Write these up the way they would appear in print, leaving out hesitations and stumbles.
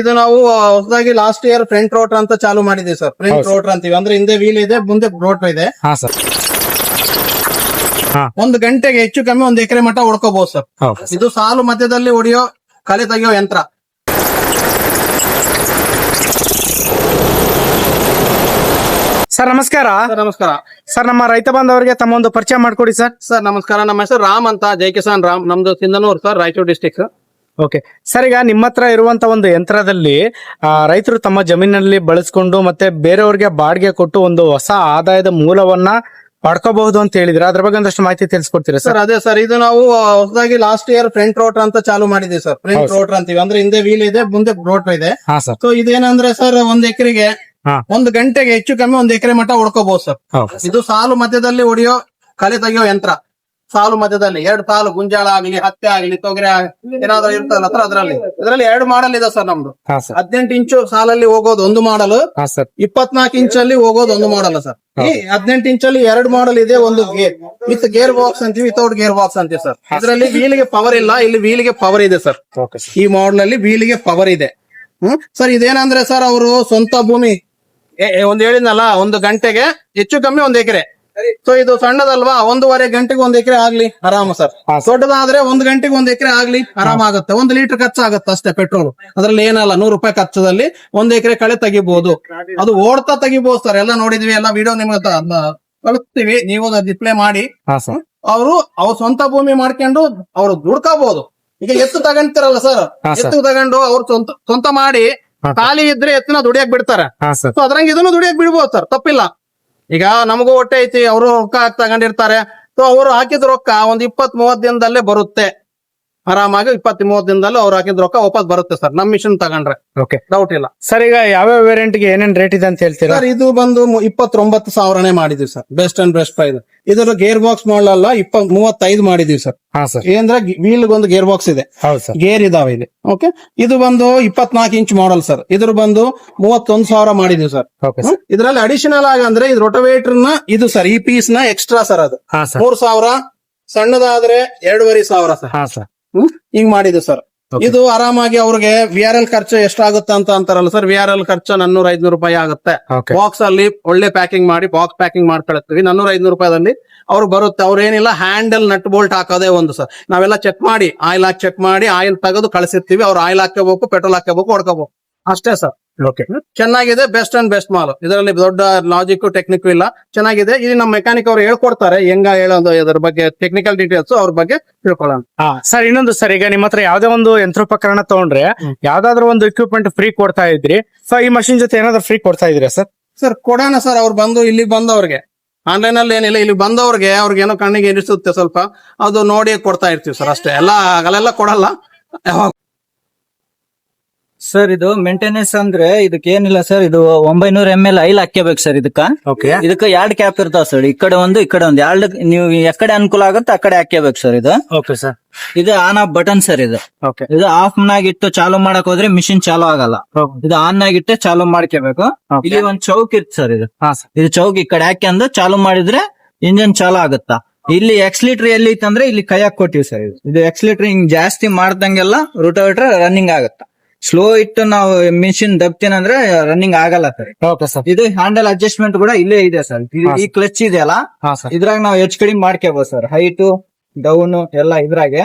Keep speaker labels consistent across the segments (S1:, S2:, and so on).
S1: ಇದು ನಾವು ಹೊಸದಾಗಿ ಲಾಸ್ಟ್ ಇಯರ್ ಫ್ರಂಟ್ ರೋಟರ್ ಅಂತ ಚಾಲು ಮಾಡಿದೀವಿ ಸರ್. ಫ್ರಂಟ್ ರೋಟರ್ ಅಂತೀವಿ ಅಂದ್ರೆ ಹಿಂದೆ ವೀಲ್ ಇದೆ, ಮುಂದೆ ರೋಟರ್ ಇದೆ.
S2: ಹಾ ಸರ್.
S1: ಒಂದು ಗಂಟೆಗೆ ಹೆಚ್ಚು ಕಮ್ಮಿ 1 ಎಕರೆ ಮಟ್ಟ ಹೊಡ್ಕೋಬಹುದು ಸರ್. ಇದು ಸಾಲು ಮಧ್ಯದಲ್ಲಿ ಹೊಡೆಯೋ ಕಳೆ ತೆಗೆಯೋ ಯಂತ್ರ.
S2: ಸರ್ ನಮಸ್ಕಾರ.
S1: ನಮಸ್ಕಾರ
S2: ಸರ್, ನಮ್ಮ ರೈತ ಬಾಂಧವರಿಗೆ ತಮ್ಮ ಒಂದು ಪರಿಚಯ ಮಾಡ್ಕೊಡಿ ಸರ್.
S1: ಸರ್ ನಮಸ್ಕಾರ, ನಮ್ಮ ಹೆಸರು ರಾಮ್ ಅಂತ, ಜೈ ಕಿಸಾನ್ ರಾಮ್. ನಮ್ದು Sindhanur sir, Raichur district.
S2: Okay sir, ಈಗ ನಿಮ್ಮ ಹತ್ರ ಇರುವಂತ ಒಂದು ಯಂತ್ರದಲ್ಲಿ ರೈತರು ತಮ್ಮ ಜಮೀನಲ್ಲಿ ಬಳಸ್ಕೊಂಡು ಮತ್ತೆ ಬೇರೆಯವ್ರಿಗೆ ಬಾಡಿಗೆ ಕೊಟ್ಟು ಒಂದು ಹೊಸ ಆದಾಯದ ಮೂಲವನ್ನ ಪಡ್ಕೋಬಹುದು ಅಂತ ಹೇಳಿದ್ರೆ ಅದ್ರ ಬಗ್ಗೆ ಒಂದಷ್ಟು ಮಾಹಿತಿ ತಿಳಿಸ್ಕೊಡ್ತೀರಾ ಸರ್?
S1: ಅದೇ ಸರ್, ಇದು ನಾವು ಹೊಸದಾಗಿ ಲಾಸ್ಟ್ ಇಯರ್ ಫ್ರಂಟ್ ರೋಟರ್ ಅಂತ ಚಾಲು ಮಾಡಿದೀವಿ ಸರ್. ಫ್ರಂಟ್ ರೋಟರ್ ಅಂತೀವಿ ಅಂದ್ರೆ ಹಿಂದೆ ವೀಲ್ ಇದೆ, ಮುಂದೆ ರೋಟರ್ ಇದೆ.
S2: ಹಾ ಸರ್.
S1: ಸೊ ಇದೇನಂದ್ರೆ ಸರ್, 1 ಎಕರೆಗೆ 1 ಗಂಟೆಗೆ ಹೆಚ್ಚು ಕಮ್ಮಿ 1 ಎಕರೆ ಮಟ್ಟ ಹೊಡ್ಕೋಬಹುದು ಸರ್. ಇದು ಸಾಲು ಮಧ್ಯದಲ್ಲಿ ಹೊಡೆಯೋ ಕಳೆ ತೆಗೆಯೋ ಯಂತ್ರ. ಸಾಲು ಮಧ್ಯದಲ್ಲಿ 2 ಸಾಲು ಗುಂಜಾಳ ಆಗ್ಲಿ, ಹತ್ತೆ ಆಗ್ಲಿ, ತೊಗರೆ ಏನಾದ್ರು ಇರ್ತಲ್ಲ ಸರ್, ಇದರಲ್ಲಿ 2 ಮಾಡಲ್ ಇದೆ ಸರ್ ನಮ್ದು. 18 ಇಂಚು ಸಾಲಲ್ಲಿ ಹೋಗೋದು ಒಂದು ಮಾಡಲ್, 24 ಇಂಚಲ್ಲಿ ಹೋಗೋದು ಒಂದು ಮಾಡಲ್ ಸರ್. ಈ 18 ಇಂಚಲ್ಲಿ 2 ಮಾಡಲ್ ಇದೆ. ಒಂದು ವಿತ್ ಗೇರ್ ಬಾಕ್ಸ್ ಅಂತೀವಿ, ವಿತೌಟ್ ಗೇರ್ ಬಾಕ್ಸ್ ಅಂತೀವಿ ಸರ್. ಇದರಲ್ಲಿ ವೀಲಿಗೆ ಪವರ್ ಇಲ್ಲ, ಇಲ್ಲಿ ವೀಲಿಗೆ ಪವರ್ ಇದೆ ಸರ್. ಈ ಮಾಡಲ್ ಅಲ್ಲಿ ವೀಲಿಗೆ ಪವರ್ ಇದೆ. ಸರ್ ಇದೇನಂದ್ರೆ ಸರ್, ಅವರು ಸ್ವಂತ ಭೂಮಿ ಒಂದು ಹೇಳಿದ್ನಲ್ಲ, 1 ಗಂಟೆಗೆ ಹೆಚ್ಚು ಕಮ್ಮಿ 1 ಎಕರೆ. ಸೊ ಇದು ಸಣ್ಣದಲ್ವಾ, 1.5 ಗಂಟೆಗೆ 1 ಎಕರೆ ಆಗ್ಲಿ ಆರಾಮ ಸರ್. ದೊಡ್ಡದಾದ್ರೆ 1 ಗಂಟೆಗೆ 1 ಎಕರೆ ಆಗ್ಲಿ ಆರಾಮ ಆಗುತ್ತೆ. 1 ಲೀಟರ್ ಖರ್ಚಾಗತ್ತೆ ಅಷ್ಟೇ ಪೆಟ್ರೋಲ್. ಅದ್ರಲ್ಲಿ ಏನಲ್ಲ, 100 ರೂಪಾಯಿ ಖರ್ಚದಲ್ಲಿ 1 ಎಕರೆ ಕಳೆ ತೆಗಿಬಹುದು. ಅದು ಓಡ್ತಾ ತೆಗಿಬಹುದು ಸರ್. ಎಲ್ಲ ನೋಡಿದ್ವಿ, ಎಲ್ಲ ವಿಡಿಯೋ ನಿಮ್ಗೆ ಕಳಿಸ್ತೀವಿ, ನೀವು ಡಿಸ್ಪ್ಲೇ ಮಾಡಿ. ಅವ್ರು ಸ್ವಂತ ಭೂಮಿ ಮಾಡ್ಕೊಂಡು ಅವ್ರು ದುಡ್ಕೋಬಹುದು. ಈಗ ಎತ್ತು ತಗೊಂತಾರಲ್ಲ ಸರ್, ಎತ್ತು ತಗೊಂಡು ಅವ್ರು ಸ್ವಂತ ಮಾಡಿ ಖಾಲಿ ಇದ್ರೆ ಎತ್ತಿನ ದುಡಿಯಕ್ ಬಿಡ್ತಾರೆ. ಸೊ ಅದ್ರಂಗ ಇದನ್ನು ದುಡಿಯಕ್ ಬಿಡ್ಬೋದು ಸರ್, ತಪ್ಪಿಲ್ಲ. ಈಗ ನಮಗೂ ಹೊಟ್ಟೆ ಐತಿ, ಅವರು ರೊಕ್ಕ ತಗೊಂಡಿರ್ತಾರೆ. ಸೊ ಅವರು ಹಾಕಿದ ರೊಕ್ಕ ಒಂದು 20-30 ದಿನದಲ್ಲೇ ಬರುತ್ತೆ ಆರಾಮಾಗಿ. 20-30 ದಿನದಲ್ಲಿ ಅವ್ರು ಹಾಕಿದ ರೊಕ್ಕ ವಾಪಸ್ ಬರುತ್ತೆ ಸರ್, ನಮ್ ಮಿಷನ್ ತಗೊಂಡ್ರೆ.
S2: ಓಕೆ,
S1: ಡೌಟ್ ಇಲ್ಲ
S2: ಸರ್. ಈಗ ಯಾವ್ಯಾವ ವೇರಿಯಂಟ್ ಗೆ ಏನೇನ್ ರೇಟ್ ಇದೆ ಅಂತ ಹೇಳ್ತೀರಾ
S1: ಸರ್? ಇದು ಬಂದು 29,000 ಮಾಡಿದೀವಿ sir, best and best price. ಇದರ ಗೇರ್ ಬಾಕ್ಸ್ ಮಾಡಲ್ಲ, 35 ಮಾಡಿದೀವಿ ಸರ್. ಏನಂದ್ರೆ ವೀಲ್ ಒಂದು ಗೇರ್ ಬಾಕ್ಸ್ ಇದೆ, ಗೇರ್ ಇದಾವೆ ಇದೆ. ಓಕೆ, ಇದು ಬಂದು 24 ಇಂಚ್ ಮಾಡಲ್ ಸರ್. ಇದ್ರ ಬಂದು 31,000 ಮಾಡಿದೀವಿ ಸರ್. ಇದರಲ್ಲಿ ಅಡಿಷನಲ್ ಆಗಿ ಅಂದ್ರೆ ಇದು ರೋಟೋವೇಟರ್ ನ ಇದು ಸರ್, ಈ ಪೀಸ್ ನ ಎಕ್ಸ್ಟ್ರಾ ಸರ್. ಅದು 3,000, ಸಣ್ಣದಾದ್ರೆ 2,500 ಸರ್. ಹಿಂಗ್ ಮಾಡಿದ್ವಿ ಸರ್. ಇದು ಆರಾಮಾಗಿ ಅವ್ರಿಗೆ VRL ಖರ್ಚು ಎಷ್ಟಾಗುತ್ತೆ ಅಂತ ಅಂತಾರಲ್ಲ ಸರ್, VRL ಖರ್ಚು 400-500 ರೂಪಾಯಿ ಆಗುತ್ತೆ. ಬಾಕ್ಸ್ ಅಲ್ಲಿ ಒಳ್ಳೆ ಪ್ಯಾಕಿಂಗ್ ಮಾಡಿ ಬಾಕ್ಸ್ ಪ್ಯಾಕಿಂಗ್ ಮಾಡ್ಕೊಳ್ತೀವಿ. 400-500 ರೂಪಾಯಿದಲ್ಲಿ ಅವ್ರು ಬರುತ್ತೆ. ಅವ್ರ ಏನಿಲ್ಲ, ಹ್ಯಾಂಡಲ್ ನಟ್ ಬೋಲ್ಟ್ ಹಾಕೋದೇ ಒಂದು ಸರ್. ನಾವೆಲ್ಲ ಚೆಕ್ ಮಾಡಿ, ಆಯಿಲ್ ಹಾಕಿ ಚೆಕ್ ಮಾಡಿ, ಆಯಿಲ್ ತೆಗೆದು ಕಳಿಸಿರ್ತೀವಿ. ಅವ್ರು ಆಯಿಲ್ ಹಾಕೋಬೇಕು, ಪೆಟ್ರೋಲ್ ಹಾಕೋಬೇಕು, ಹೊಡ್ಕೋಬೇಕು, ಅಷ್ಟೇ ಸರ್. ಚೆನ್ನಾಗಿದೆ, ಬೆಸ್ಟ್ ಅಂಡ್ ಬೆಸ್ಟ್ ಮಾಲ್. ಇದರಲ್ಲಿ ದೊಡ್ಡ ಲಾಜಿಕ್ ಟೆಕ್ನಿಕ್ ಇಲ್ಲ, ಚೆನ್ನಾಗಿದೆ. ಇದು ನಮ್ಮ ಮೆಕ್ಯಾನಿಕ್ ಅವ್ರು ಹೇಳ್ಕೊಡ್ತಾರೆ ಹೆಂಗ ಹೇಳೋದು, ಇದ್ರ ಬಗ್ಗೆ ಟೆಕ್ನಿಕಲ್ ಡೀಟೇಲ್ಸ್ ಅವ್ರ ಬಗ್ಗೆ ತಿಳ್ಕೊಳ್ಳೋಣ.
S2: ಸರ್, ಇನ್ನೊಂದು ಸರ್, ಈಗ ನಿಮ್ಮ ಹತ್ರ ಯಾವ್ದೇ ಒಂದು ಯಂತ್ರೋಪಕರಣ ತಗೊಂಡ್ರೆ ಯಾವ್ದಾದ್ರು ಒಂದು ಎಕ್ವಿಪ್ಮೆಂಟ್ ಫ್ರೀ ಕೊಡ್ತಾ ಇದ್ರಿ. ಸೊ ಈ ಮಷಿನ್ ಜೊತೆ ಏನಾದ್ರು ಫ್ರೀ ಕೊಡ್ತಾ ಇದ್ರಿ ಸರ್?
S1: ಸರ್ ಕೊಡೋಣ ಸರ್. ಅವ್ರು ಬಂದು ಇಲ್ಲಿ ಬಂದವ್ರಿಗೆ, ಆನ್ಲೈನ್ ಅಲ್ಲಿ ಏನಿಲ್ಲ, ಇಲ್ಲಿ ಬಂದವ್ರಿಗೆ ಅವ್ರಿಗೆ ಏನೋ ಕಣ್ಣಿಗೆ ಇರಿಸುತ್ತೆ ಸ್ವಲ್ಪ, ಅದು ನೋಡಿ ಕೊಡ್ತಾ ಇರ್ತೀವಿ ಸರ್, ಅಷ್ಟೇ. ಅಲ್ಲೆಲ್ಲ ಕೊಡಲ್ಲ.
S3: ಸರ್ ಇದು ಮೇಂಟೆನೆನ್ಸ್ ಅಂದ್ರೆ ಇದಕ್ಕೆ ಏನಿಲ್ಲ ಸರ್. ಇದು 900 ml ಆಯಿಲ್ ಹಾಕ್ಯಬೇಕು ಸರ್. ಇದಕ್ಕ 2 ಕ್ಯಾಪ್ ಇರ್ತಾವ ಸರ್, ಈ ಕಡೆ ಒಂದು ಈ ಕಡೆ ಒಂದು. 2 ನೀವು ಎಕಡೆ ಅನುಕೂಲ ಆಗುತ್ತೆ ಆ ಕಡೆ ಹಾಕ್ಯಬೇಕು ಸರ್. ಇದು ಇದು ಆನ್ ಆಫ್ ಬಟನ್ ಸರ್. ಇದು ಆಫ್ ನಾಗಿಟ್ಟು ಚಾಲು ಮಾಡಕ್ ಹೋದ್ರೆ ಮಿಷಿನ್ ಚಾಲು ಆಗಲ್ಲ. ಇದು ಆನ್ ಆಗಿಟ್ಟೆ ಚಾಲು ಮಾಡ್ಕೋಬೇಕು. ಇಲ್ಲಿ ಒಂದ್ ಚೌಕ್ ಇತ್ತು ಸರ್. ಇದು ಚೌಕ್ ಈ ಕಡೆ ಹಾಕ್ಯಂದು ಚಾಲು ಮಾಡಿದ್ರೆ ಇಂಜನ್ ಚಾಲು ಆಗುತ್ತಾ. ಇಲ್ಲಿ ಎಕ್ಸ್ಲೀಟರ್ ಎಲ್ಲಿ ಇತ್ತಂದ್ರೆ ಇಲ್ಲಿ ಕೈಯಾಕ್ ಕೊಟ್ಟಿವಿ ಸರ್. ಇದು ಎಕ್ಸ್ಲೀಟರ್ ಹಿಂಗ್ ಜಾಸ್ತಿ ಮಾಡ್ದಂಗೆಲ್ಲ ರೋಟೋವೇಟರ್ ರನ್ನಿಂಗ್ ಆಗುತ್ತಾ. ಸ್ಲೋ ಇಟ್ಟು ನಾವು ಮಿಷಿನ್ ದಬ್ತೇನಂದ್ರೆ ರನ್ನಿಂಗ್ ಆಗಲ್ಲ ಸರ್. ಇದು ಹ್ಯಾಂಡಲ್ ಅಡ್ಜಸ್ಟ್ಮೆಂಟ್ ಕೂಡ ಇಲ್ಲೇ ಇದೆ ಸರ್. ಈ ಕ್ಲಚ್ ಇದೆಯಲ್ಲ, ಇದ್ರಾಗ ನಾವು ಹೆಚ್ಚು ಕಡಿಮೆ ಮಾಡ್ಕೋಬಹುದು ಸರ್. ಹೈಟ್ ಡೌನ್ ಎಲ್ಲ ಇದ್ರಾಗೆ.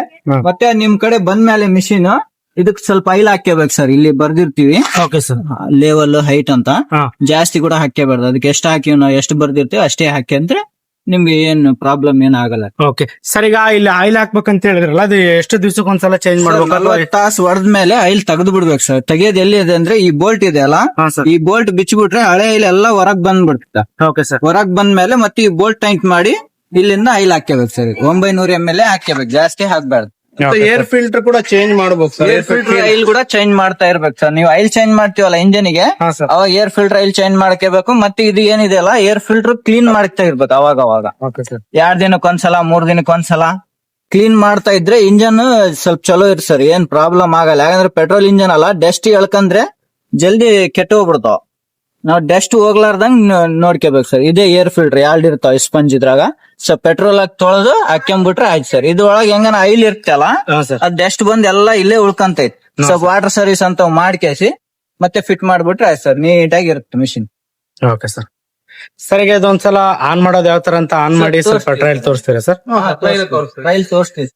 S3: ಮತ್ತೆ ನಿಮ್ ಕಡೆ ಬಂದ್ಮೇಲೆ ಮಿಷಿನ್ ಇದಕ್ ಸ್ವಲ್ಪ ಆಯಿಲ್ ಹಾಕ್ಯಬೇಕು ಸರ್. ಇಲ್ಲಿ ಬರ್ದಿರ್ತೀವಿ ಲೆವೆಲ್ ಹೈಟ್ ಅಂತ. ಜಾಸ್ತಿ ಕೂಡ ಹಾಕ್ಯಬಾರ್ದು. ಅದಕ್ಕೆ ಎಷ್ಟು ಹಾಕಿ ನಾವು ಎಷ್ಟು ಬರ್ದಿರ್ತೀವಿ ಅಷ್ಟೇ ಹಾಕಿ ಅಂದ್ರೆ ನಿಮ್ಗೆ ಏನ್ ಪ್ರಾಬ್ಲಮ್ ಏನ್ ಆಗಲ್ಲ.
S2: ಓಕೆ ಸರ್, ಈಗ ಇಲ್ಲಿ ಆಯಿಲ್ ಹಾಕ್ಬೇಕಂತ ಹೇಳಿದ್ರಲ್ಲ, ಅದು ಎಷ್ಟು ದಿವಸಕ್ಕೆ ಒಂದ್ಸಲ ಚೇಂಜ್ ಮಾಡ್ಬೇಕು?
S3: 40 ತಾಸು ಹೊಡೆದ್ಮೇಲೆ ಆಯಿಲ್ ತೆಗೆದು ಬಿಡ್ಬೇಕು ಸರ್. ತೆಗೆಯೋದು ಎಲ್ಲಿ ಇದೆ ಅಂದ್ರೆ ಈ ಬೋಲ್ಟ್ ಇದೆ ಅಲ್ಲ, ಈ ಬೋಲ್ಟ್ ಬಿಚ್ಚಿಬಿಟ್ರೆ ಹಳೆ ಆಯಿಲ್ ಎಲ್ಲ ಹೊರಗ್ ಬಂದ್ಬಿಡ್ತ. ಹೊರಗ್ ಬಂದ್ಮೇಲೆ ಮತ್ತೆ ಈ ಬೋಲ್ಟ್ ಟೈಟ್ ಮಾಡಿ ಇಲ್ಲಿಂದ ಆಯಿಲ್ ಹಾಕ್ಯಬೇಕು ಸರ್. 900 ml ಹಾಕ್ಯಬೇಕು, ಜಾಸ್ತಿ ಹಾಕ್ಬಾರ್ದು.
S1: ಏರ್ ಫಿಲ್ಟರ್ ಕೂಡ ಚೇಂಜ್ ಮಾಡಬೇಕು ಸರ್.
S3: ಏರ್ ಫಿಲ್ಟರ್ ಆಯಿಲ್ ಕೂಡ ಚೇಂಜ್ ಮಾಡ್ತಾ ಇರ್ಬೇಕು ಸರ್. ನೀವು ಆಯಿಲ್ ಚೇಂಜ್ ಮಾಡ್ತೀವಲ್ಲ ಇಂಜಿನ್ ಗೆ, ಅವಾಗ ಏರ್ ಫಿಲ್ಟರ್ ಆಯಿಲ್ ಚೇಂಜ್ ಮಾಡ್ಕೋಬೇಕು. ಮತ್ತೆ ಇದು ಏನಿದೆ ಅಲ್ಲ, ಏರ್ ಫಿಲ್ಟರ್ ಕ್ಲೀನ್ ಮಾಡ್ತಾ ಇರ್ಬೇಕು ಅವಾಗ 2 ದಿನಕ್ಕೊಂದ್ಸಲ 3 ದಿನಕ್ಕೊಂದ್ಸಲ ಕ್ಲೀನ್ ಮಾಡ್ತಾ ಇದ್ರೆ ಇಂಜನ್ ಸ್ವಲ್ಪ ಚಲೋ ಇರ್ ಸರ್. ಏನ್ ಪ್ರಾಬ್ಲಮ್ ಆಗಲ್ಲ. ಯಾಕಂದ್ರೆ ಪೆಟ್ರೋಲ್ ಇಂಜನ್ ಅಲ್ಲ, ಡಸ್ಟ್ ಎಳ್ಕಂದ್ರೆ ಜಲ್ದಿ ಕೆಟ್ಟ ಹೋಗ್ಬಿಡ್ತಾವ. ನಾವು ಡಸ್ಟ್ ಹೋಗ್ಲಾರ್ದಂಗ್ ನೋಡ್ಕೋಬೇಕು ಸರ್. ಇದೇ ಏರ್ ಫಿಲ್ಟರ್ 2 ಇರ್ತಾವ ಸ್ಪಂಜ್ ಇದ್ರಾಗ. ಸೊ ಪೆಟ್ರೋಲ್ ಹಾಕಿ ತೊಳೆದು ಹಾಕ್ಯಂಬಿಟ್ರೆ ಆಯ್ತು ಸರ್. ಇದ್ರೊಳಗೆ ಹೆಂಗನ ಆಯಿಲ್ ಇರ್ತಲ್ಲ, ಅದ್ ಡಸ್ಟ್ ಬಂದ್ ಎಲ್ಲಾ ಇಲ್ಲೇ ಉಳ್ಕಂತೈತಿ. ಸ್ವಲ್ಪ ವಾಟರ್ ಸರ್ವಿಸ್ ಅಂತ ಮಾಡ್ಕೇಸಿ ಮತ್ತೆ ಫಿಟ್ ಮಾಡ್ಬಿಟ್ರೆ ಆಯ್ತು ಸರ್, ನೀಟಾಗಿ ಇರುತ್ತೆ ಮಿಷಿನ್.
S2: Okay sir. ಸರ್ ಈಗ ಇದೊಂದ್ಸಲ ಆನ್ ಮಾಡೋದು ಯಾವ ತರ ಅಂತ ಆನ್ ಮಾಡಿ ಸ್ವಲ್ಪ ಟ್ರಯಲ್ ತೋರಿಸ್ತೀರಾ ಸರ್?
S3: ಟ್ರಯಲ್ ತೋರಿಸ್ತೀವಿ.